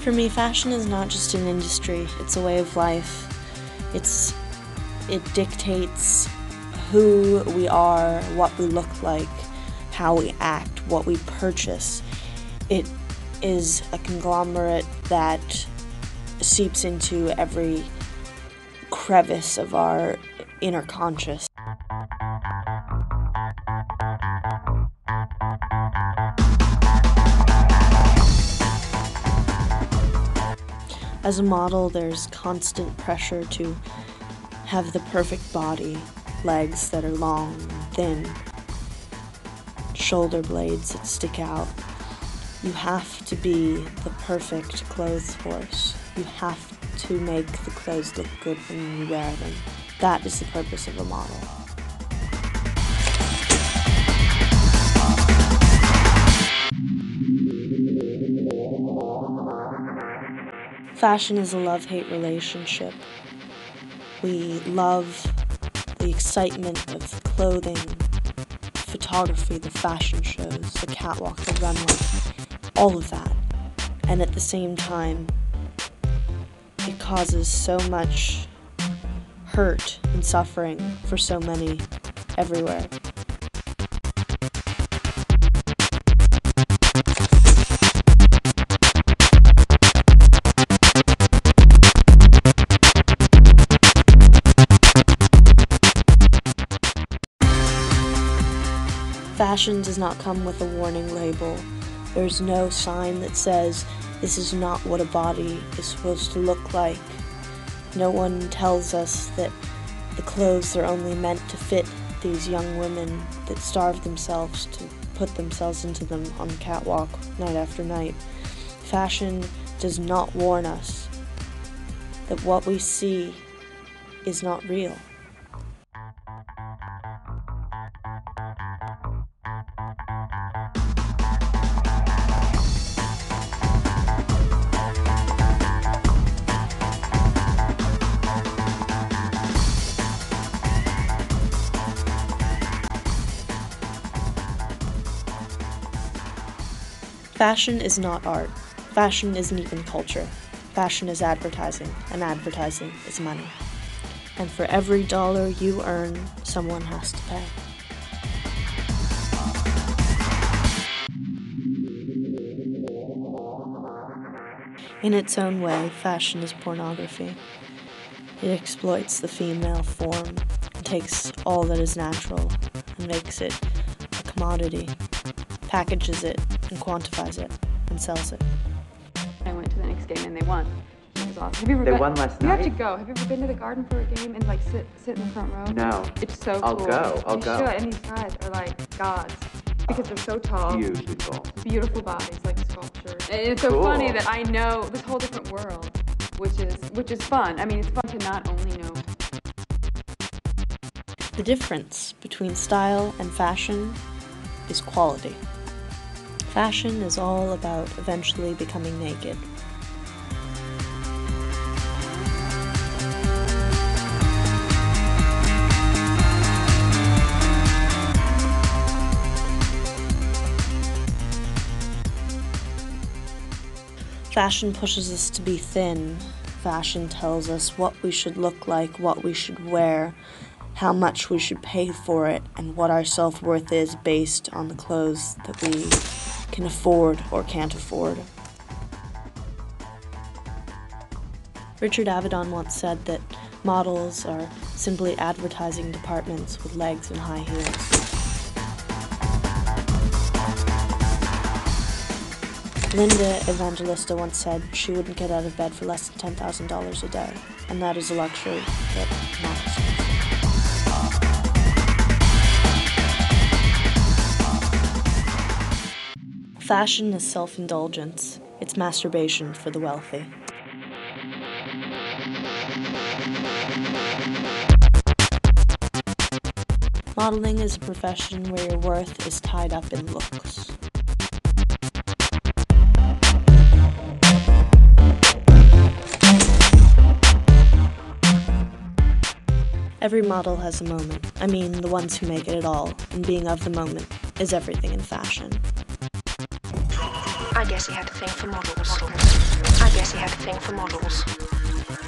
For me, fashion is not just an industry, it's a way of life. It dictates who we are, what we look like, how we act, what we purchase. It is a conglomerate that seeps into every crevice of our inner conscious. As a model, there's constant pressure to have the perfect body, legs that are long and thin, shoulder blades that stick out. You have to be the perfect clothes horse. You have to make the clothes look good when you wear them. That is the purpose of a model. Fashion is a love-hate relationship. We love the excitement of the clothing, photography, the fashion shows, the catwalk, the runway, all of that. And at the same time, it causes so much hurt and suffering for so many everywhere. Fashion does not come with a warning label. There's no sign that says, this is not what a body is supposed to look like. No one tells us that the clothes are only meant to fit these young women that starve themselves to put themselves into them on the catwalk night after night. Fashion does not warn us that what we see is not real. Fashion is not art. Fashion isn't even culture. Fashion is advertising, and advertising is money. And for every dollar you earn, someone has to pay. In its own way, fashion is pornography. It exploits the female form and takes all that is natural and makes it a commodity, packages it and quantifies it and sells it. I went to the Knicks game and they won. It was awesome. Have you ever They won last night? You have to go. Have you ever been to the Garden for a game and like sit in the front row? No. It's so I'll cool. go. I'll you go. should. And these guys are like gods because they're so tall. Beautiful. Beautiful bodies, like sculpture. And it's so Cool. funny that I know this whole different world, which is fun. I mean, it's fun to not only know. The difference between style and fashion is quality. Fashion is all about eventually becoming naked. Fashion pushes us to be thin. Fashion tells us what we should look like, what we should wear, how much we should pay for it, and what our self-worth is based on the clothes that we can afford or can't afford. Richard Avedon once said that models are simply advertising departments with legs and high heels. Linda Evangelista once said she wouldn't get out of bed for less than $10,000 a day, and that is a luxury that models can afford. Fashion is self-indulgence. It's masturbation for the wealthy. Modeling is a profession where your worth is tied up in looks. Every model has a moment. I mean, the ones who make it at all, and being of the moment is everything in fashion. I guess he had a thing for models. I guess he had a thing for models.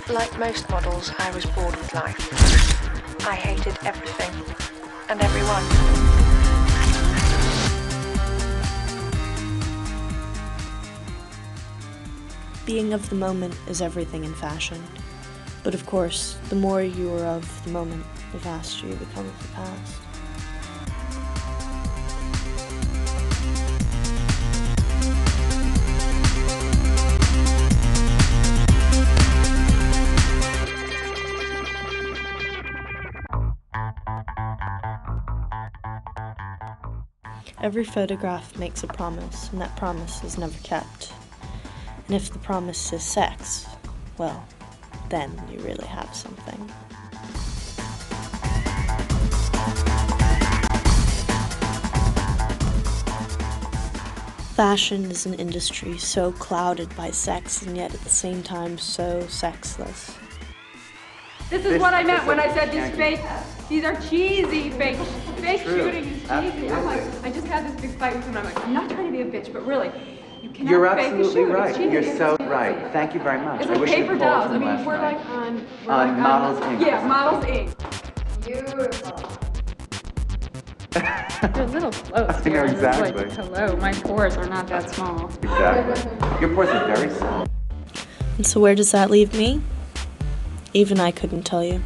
Like most models, I was bored with life. I hated everything and everyone. Being of the moment is everything in fashion. But of course, the more you are of the moment, the faster you become of the past. Every photograph makes a promise, and that promise is never kept. And if the promise is sex, well, then you really have something. Fashion is an industry so clouded by sex and yet at the same time so sexless. This is what I meant when I said these fake, these are cheesy fake shooting is cheesy. I'm like, I just had this big fight with him and I'm like, I'm not trying to be a bitch, but really, you cannot You're fake a absolutely shoot. right. It's cheesy. You're so right. Thank you very much. It's I like wish you'd paper called dolls. I from mean, last we're night. like on Models Inc. Yeah, Models Inc. Beautiful. They're little floats. I know, exactly. Like, hello, my pores are not that small. Exactly. Your pores are very small. And so where does that leave me? Even I couldn't tell you.